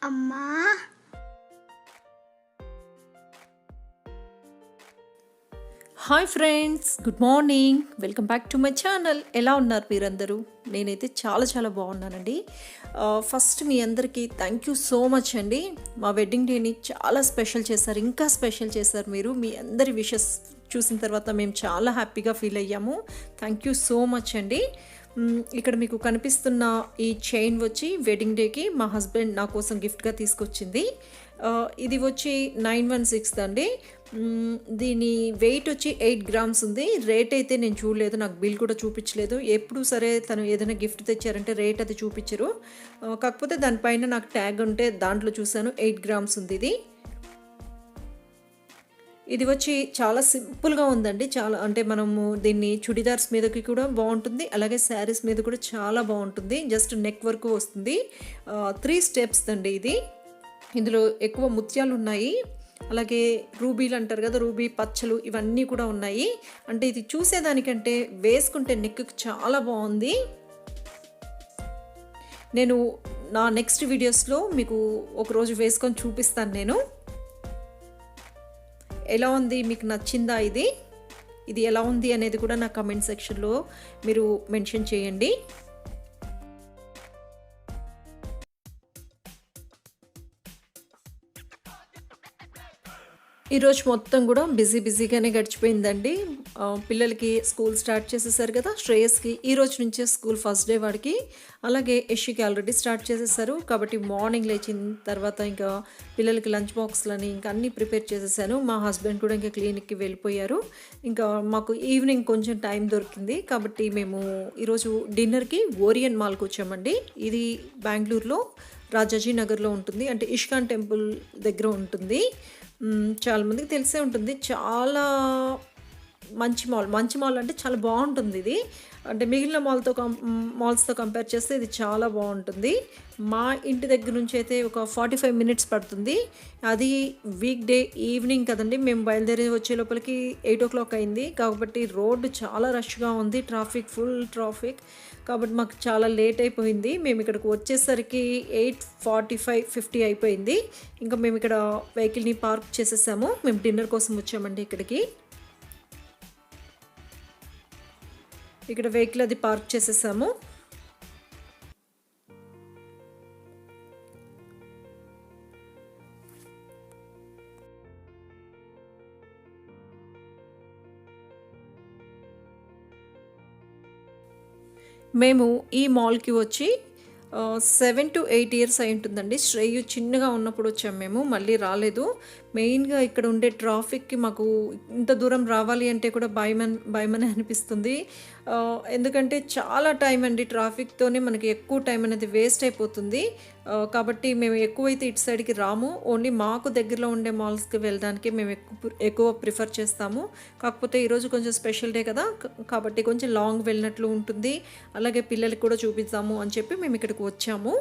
అమ్మా hi friends, good morning. Welcome back to my channel. ఎలా ఉన్నారు మీరందరూ? నేనైతే చాలా చాలా బాగున్నానండి. ఫస్ట్ మీ అందరికీ థ్యాంక్ యూ సో మచ్ అండి. మా వెడ్డింగ్ డేని చాలా స్పెషల్ చేశారు, ఇంకా స్పెషల్ చేశారు మీరు. మీ అందరి విషెస్ చూసిన తర్వాత మేము చాలా హ్యాపీగా ఫీల్ అయ్యాము. థ్యాంక్ యూ సో మచ్ అండి. ఇక్కడ మీకు కనిపిస్తున్న ఈ చైన్ వచ్చి వెడ్డింగ్ డేకి మా హస్బెండ్ నా కోసం గిఫ్ట్గా తీసుకొచ్చింది. ఇది వచ్చి 916 అండి. దీని వెయిట్ వచ్చి 8 గ్రామ్స్ ఉంది. రేట్ అయితే నేను చూడలేదు, నాకు బిల్ కూడా చూపించలేదు. ఎప్పుడు సరే తను ఏదైనా గిఫ్ట్ తెచ్చారంటే రేట్ అది చూపించరు. కాకపోతే దానిపైన నాకు ట్యాగ్ ఉంటే దాంట్లో చూశాను 8 గ్రామ్స్ ఉంది ఇది. ఇది వచ్చి చాలా సింపుల్గా ఉందండి. చాలా అంటే మనము దీన్ని చుడిదార్స్ మీదకి కూడా బాగుంటుంది, అలాగే శారీస్ మీద కూడా చాలా బాగుంటుంది. జస్ట్ నెక్ వరకు వస్తుంది. 3 స్టెప్స్ అండి ఇది. ఇందులో ఎక్కువ ముత్యాలు ఉన్నాయి, అలాగే రూబీలు అంటారు కదా, రూబీ పచ్చలు ఇవన్నీ కూడా ఉన్నాయి. అంటే ఇది చూసేదానికంటే వేసుకుంటే నెక్కి చాలా బాగుంది. నేను నా నెక్స్ట్ వీడియోస్లో మీకు ఒకరోజు వేసుకొని చూపిస్తాను నేను. ఎలా ఉంది, మీకు నచ్చిందా ఇది? ఇది ఎలా ఉంది అనేది కూడా నా కమెంట్ సెక్షన్లో మీరు మెన్షన్ చేయండి. ఈరోజు మొత్తం కూడా బిజీగానే గడిచిపోయిందండి. పిల్లలకి స్కూల్ స్టార్ట్ చేసేసారు కదా. శ్రేయస్కి ఈ రోజు నుంచే స్కూల్ ఫస్ట్ డే వాడికి, అలాగే యష్కి ఆల్రెడీ స్టార్ట్ చేసేసారు. కాబట్టి మార్నింగ్ లేచిన తర్వాత ఇంకా పిల్లలకి లంచ్ బాక్స్లని ఇంకా అన్నీ ప్రిపేర్ చేసేసాను. మా హస్బెండ్ కూడా ఇంకా క్లినిక్కి వెళ్ళిపోయారు. ఇంకా మాకు ఈవినింగ్ కొంచెం టైం దొరికింది కాబట్టి మేము ఈరోజు డిన్నర్కి ఓరియన్ మాల్కి వచ్చామండి. ఇది బెంగళూరులో రాజాజీ నగర్లో ఉంటుంది, అంటే ఇస్కాన్ టెంపుల్ దగ్గర ఉంటుంది. చాలామందికి తెలిసే ఉంటుంది. చాలా మంచి మాల్ అంటే చాలా బాగుంటుంది ఇది. అంటే మిగిలిన మాల్స్తో కంపేర్ చేస్తే ఇది చాలా బాగుంటుంది. మా ఇంటి దగ్గర నుంచి అయితే ఒక 45 మినిట్స్ పడుతుంది. అది వీక్ డే ఈవినింగ్ కదండి. మేము బయలుదేరి వచ్చే లోపలికి 8 o'clock అయింది. కాబట్టి రోడ్డు చాలా రష్గా ఉంది, ఫుల్ ట్రాఫిక్. కాబట్టి మాకు చాలా లేట్ అయిపోయింది. మేము ఇక్కడికి వచ్చేసరికి 8:45-50 అయిపోయింది. ఇంకా మేము ఇక్కడ వెహికల్ని పార్క్ చేసేసాము. మేము డిన్నర్ కోసం వచ్చామండి ఇక్కడికి. ఇక్కడ వెహికల్ అది పార్క్ చేసేసాము. మేము ఈ మాల్కి వచ్చి 7 to 8 years అయి ఉంటుందండి. శ్రేయు చిన్నగా ఉన్నప్పుడు వచ్చాము మేము, మళ్ళీ రాలేదు. మెయిన్గా ఇక్కడ ఉండే ట్రాఫిక్కి మాకు ఇంత దూరం రావాలి అంటే కూడా భయమని అనిపిస్తుంది. ఎందుకంటే చాలా టైం అండి, ట్రాఫిక్తోనే మనకి ఎక్కువ టైం అనేది వేస్ట్ అయిపోతుంది. కాబట్టి మేము ఎక్కువైతే ఇటు సైడ్కి రాము. ఓన్లీ మాకు దగ్గరలో ఉండే మాల్స్కి వెళ్ళడానికి మేము ఎక్కువ ప్రిఫర్ చేస్తాము. కాకపోతే ఈరోజు కొంచెం స్పెషల్ డే కదా, కాబట్టి కొంచెం లాంగ్ వెళ్ళినట్లు ఉంటుంది. అలాగే పిల్లలకి కూడా చూపిద్దాము అని చెప్పి మేము ఇక్కడికి వచ్చాము.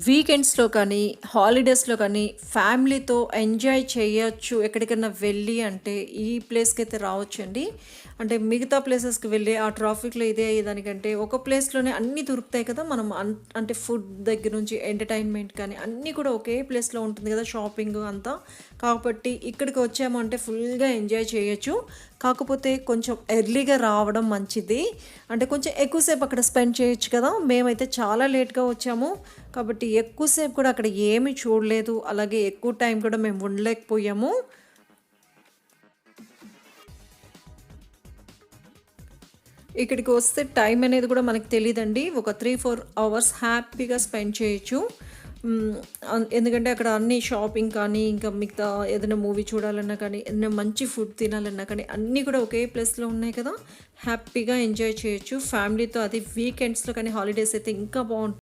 వీకెండ్స్లో కానీ హాలిడేస్లో కానీ ఫ్యామిలీతో ఎంజాయ్ చేయొచ్చు ఎక్కడికైనా వెళ్ళి అంటే ఈ ప్లేస్కి అయితే రావచ్చండి. అంటే మిగతా ప్లేసెస్‌కి వెళ్ళి ఆ ట్రాఫిక్‌లో ఇదే అయ్యేదానికంటే ఒక ప్లేస్‌లోనే అన్నీ దొరుకుతాయి కదా! మనం అంటే ఫుడ్ దగ్గర నుంచి ఎంటర్‌టైన్‌మెంట్ కానీ అన్నీ కూడా ఒకే ప్లేస్‌లో ఉంటుంది కదా! షాపింగ్ అంతా. కాబట్టి ఇక్కడికి వచ్చాము అంటే ఫుల్‌గా ఎంజాయ్ చేయొచ్చు. కాకపోతే కొంచెం ఎర్లీగా రావడం మంచిది. అంటే కొంచెం ఎక్కువ సేపు అక్కడ స్పెండ్ చేయొచ్చు కదా! మేమైతే చాలా లేట్‌గా వచ్చాము. కాబట్టి ఎక్కువ సేపు కూడా అక్కడ ఏమి చూడలేదు. అలాగే ఎక్కువ టైం కూడా మేము ఉండలేకపోయాము. ఇక్కడికి వస్తే టైం అనేది కూడా మనకు తెలీదండి. ఒక 3, 4 అవర్స్ హ్యాపీగా స్పెండ్ చేయొచ్చు. హ్మ్. ఎందుకంటే అక్కడ అన్నీ షాపింగ్ కానీ, ఇంకా మిగతా ఏదైనా మూవీ చూడాలన్నా కానీ, ఏదైనా మంచి ఫుడ్ తినాలన్నా కానీ అన్నీ కూడా ఒకే ప్లేస్‌లో ఉన్నాయి కదా! హ్యాపీగా ఎంజాయ్ చేయొచ్చు. ఫ్యామిలీతో అది వీకెండ్స్‌లో కానీ, హాలిడేస్ అయితే ఇంకా బావుంటుంది.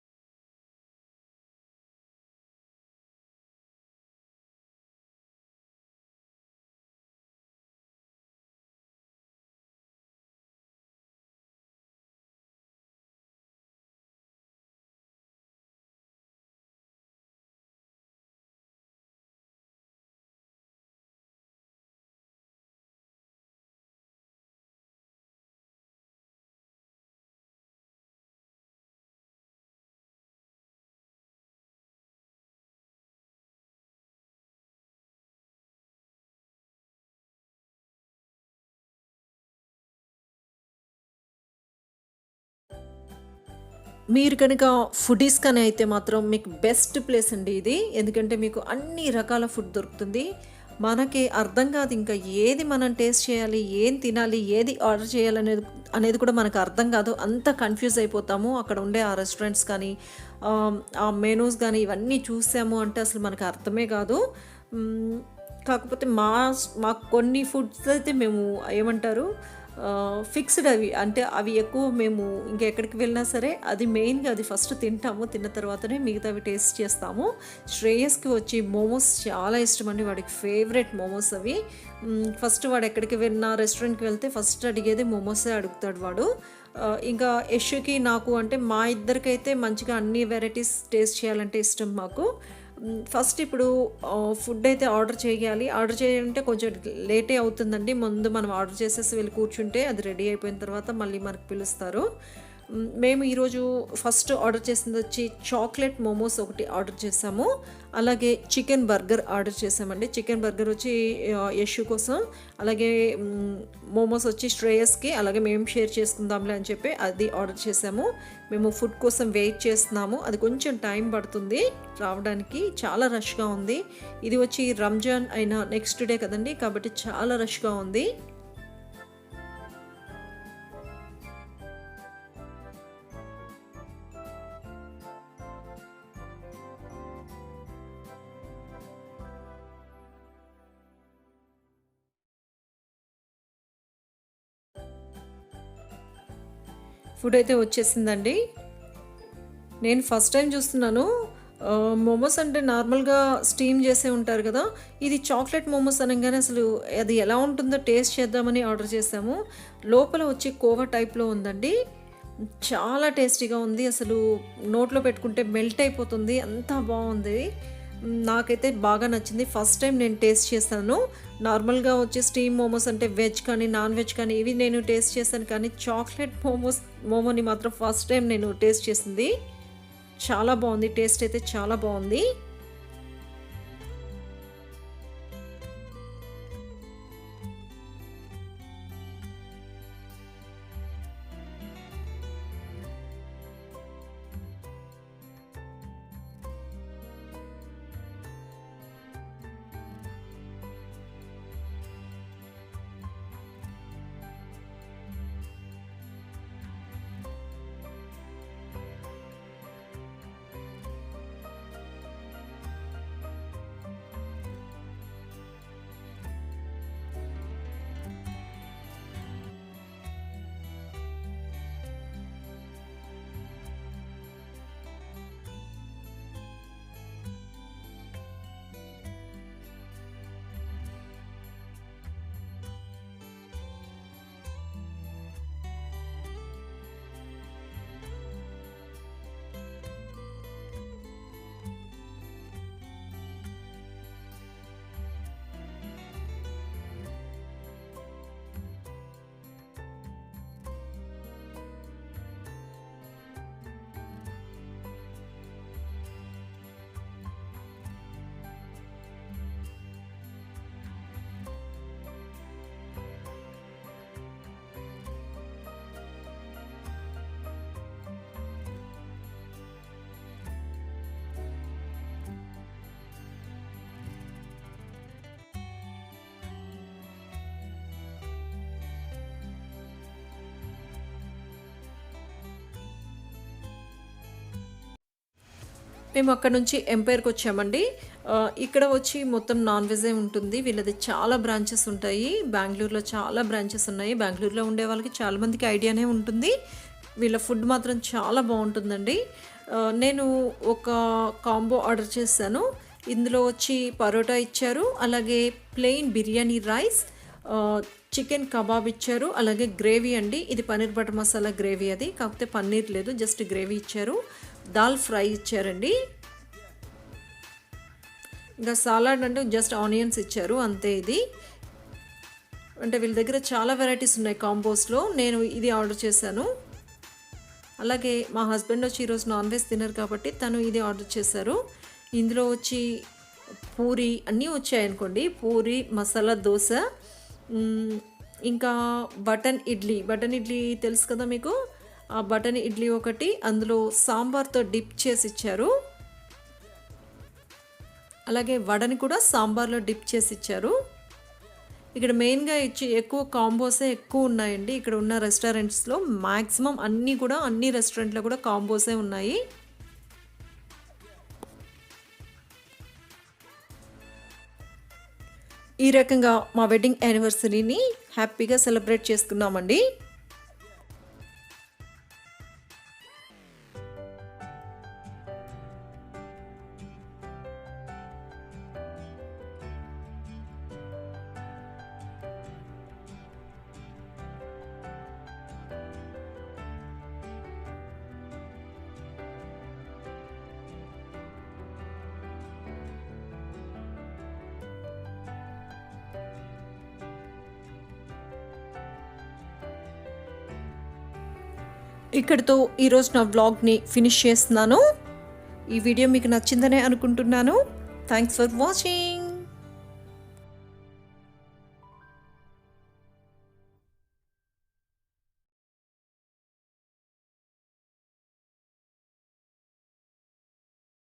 మీరు కనుక ఫుడీస్ కానీ అయితే మాత్రం మీకు బెస్ట్ ప్లేస్ అండి ఇది. ఎందుకంటే మీకు అన్ని రకాల ఫుడ్ దొరుకుతుంది. మనకి అర్థం కాదు ఇంకా ఏది మనం టేస్ట్ చేయాలి, ఏం తినాలి, ఏది ఆర్డర్ చేయాలనేది అనేది కూడా మనకు అర్థం కాదు. అంత కన్‌ఫ్యూజ్ అయిపోతాము. అక్కడ ఉండే ఆ రెస్టారెంట్స్ కానీ, ఆ మెనూస్ గానీ ఇవన్నీ చూసాము అంటే అసలు మనకు అర్థమే కాదు. హ్మ్. కాకపోతే మాకు కొన్ని ఫుడ్స్ అయితే మేము ఏమంటారు ఫిక్స్‌డ్ అవి. అంటే అవి ఎక్కువ మేము ఇంకెక్కడికి వెళ్ళినా సరే అది మెయిన్‌గా అది ఫస్ట్ తింటాము. తిన్న తర్వాతనే మిగతావి టేస్ట్ చేస్తాము. శ్రేయస్‌కి వచ్చి మోమోస్ చాలా ఇష్టమండి. వాడికి ఫేవరెట్ మోమోస్ అవి. ఫస్ట్ వాడు ఎక్కడికి వెళ్ళినా రెస్టారెంట్‌కి వెళ్తే ఫస్ట్ అడిగేది మోమోసే అడుగుతాడు వాడు. ఇంకా యష్‌కి, నాకు అంటే మా ఇద్దరికైతే మంచిగా అన్ని వెరైటీస్ టేస్ట్ చేయాలంటే ఇష్టం మాకు. ఫస్ట్ ఇప్పుడు ఫుడ్ అయితే ఆర్డర్ చేయాలి. ఆర్డర్ చేయాలంటే కొంచెం లేటే అవుతుందండి. ముందు మనం ఆర్డర్ చేసేసి వెళ్ళి కూర్చుంటే అది రెడీ అయిపోయిన తర్వాత మళ్ళీ మనకు పిలుస్తారు. మేము ఈరోజు ఫస్ట్ ఆర్డర్ చేసిందొచ్చి చాక్లెట్ మోమోస్ ఒకటి ఆర్డర్ చేసాము. అలాగే చికెన్ బర్గర్ ఆర్డర్ చేసామండి. చికెన్ బర్గర్ వచ్చి యష్ కోసం, అలాగే మోమోస్ వచ్చి శ్రేయస్‌కి, అలాగే మేము షేర్ చేసుకుందాంలే అని చెప్పి అది ఆర్డర్ చేసాము. మేము ఫుడ్ కోసం వెయిట్ చేస్తున్నాము. అది కొంచెం టైం పడుతుంది రావడానికి. చాలా రష్‌గా ఉంది. ఇది వచ్చి రంజాన్ అయిన నెక్స్ట్ డే కదండీ! కాబట్టి చాలా రష్‌గా ఉంది. ఫుడ్ అయితే వచ్చేసిందండి. నేను ఫస్ట్ టైమ్ చూస్తున్నాను. మోమోస్ అంటే నార్మల్‌గా స్టీమ్ చేసే ఉంటారు గదా! ఇది చాక్లెట్ మోమోస్ అనంగానే అసలు అది ఎలా ఉంటుందో టేస్ట్ చేద్దామని ఆర్డర్ చేసాము. లోపల వచ్చి కోవా టైప్‌లో ఉందండి. చాలా టేస్టీగా ఉంది. అసలు నోట్లో పెట్టుకుంటే మెల్ట్ అయిపోతుంది. అంత బావుంది. నాకైతే బాగా నచ్చింది. ఫస్ట్ టైమ్ నేను టేస్ట్ చేశాను. నార్మల్‌గా వచ్చి స్టీమ్ మోమోస్ అంటే వెజ్ కానీ, నాన్ వెజ్ కానీ ఇవి నేను టేస్ట్ చేశాను. కానీ చాక్లెట్ మోమోని మాత్రం ఫస్ట్ టైమ్ నేను టేస్ట్ చేసింది. చాలా బావుంది. టేస్ట్ అయితే చాలా బావుంది. మేము అక్కడ నుంచి ఎంపైర్కి వచ్చామండి. ఇక్కడ వచ్చి మొత్తం నాన్ వెజే ఉంటుంది. వీళ్ళది చాలా బ్రాంచెస్ ఉంటాయి. బెంగళూరులో చాలా బ్రాంచెస్ ఉన్నాయి. బెంగళూరులో ఉండే వాళ్ళకి చాలామందికి ఐడియానే ఉంటుంది. వీళ్ళ ఫుడ్ మాత్రం చాలా బాగుంటుందండి. నేను ఒక కాంబో ఆర్డర్ చేశాను. ఇందులో వచ్చి పరోటా ఇచ్చారు, అలాగే plain biryani rice, chicken kebab ఇచ్చారు, అలాగే గ్రేవీ అండి. ఇది పన్నీర్ బటర్ మసాలా గ్రేవీ, అది కాకపోతే పన్నీర్ లేదు, జస్ట్ గ్రేవీ ఇచ్చారు. దాల్ ఫ్రై ఇచ్చారండి. ఇంకా సాలాడ్ అంటే జస్ట్ ఆనియన్స్ ఇచ్చారు అంతే. ఇది అంటే వీళ్ళ దగ్గర చాలా వెరైటీస్ ఉన్నాయి కాంబోస్లో. నేను ఇది ఆర్డర్ చేశాను. అలాగే మా హస్బెండ్ వచ్చి ఈరోజు నాన్ వెజ్ తినరు కాబట్టి తను ఇది ఆర్డర్ చేశారు. ఇందులో వచ్చి పూరి అన్నీ వచ్చాయనుకోండి. పూరి, మసాలా దోశ, ఇంకా బటన్ ఇడ్లీ తెలుసు కదా మీకు. ఆ బటన్ ఇడ్లీ ఒకటి, అందులో సాంబార్తో డిప్ చేసి ఇచ్చారు. అలాగే వడని కూడా సాంబార్లో డిప్ చేసి ఇచ్చారు. ఇక్కడ మెయిన్గా ఎక్కువ కాంబోసే ఎక్కువ ఉన్నాయండి. ఇక్కడ ఉన్న రెస్టారెంట్స్లో మ్యాక్సిమం అన్ని రెస్టారెంట్లో కూడా కాంబోసే ఉన్నాయి. ఈ రకంగా మా వెడ్డింగ్ యానివర్సరీని హ్యాపీగా సెలబ్రేట్ చేసుకున్నామండి. ఇక్కడితో ఈరోజు నా వ్లాగ్ని ఫినిష్ చేస్తున్నాను. ఈ వీడియో మీకు నచ్చిందనే అనుకుంటున్నాను. Thanks for watching.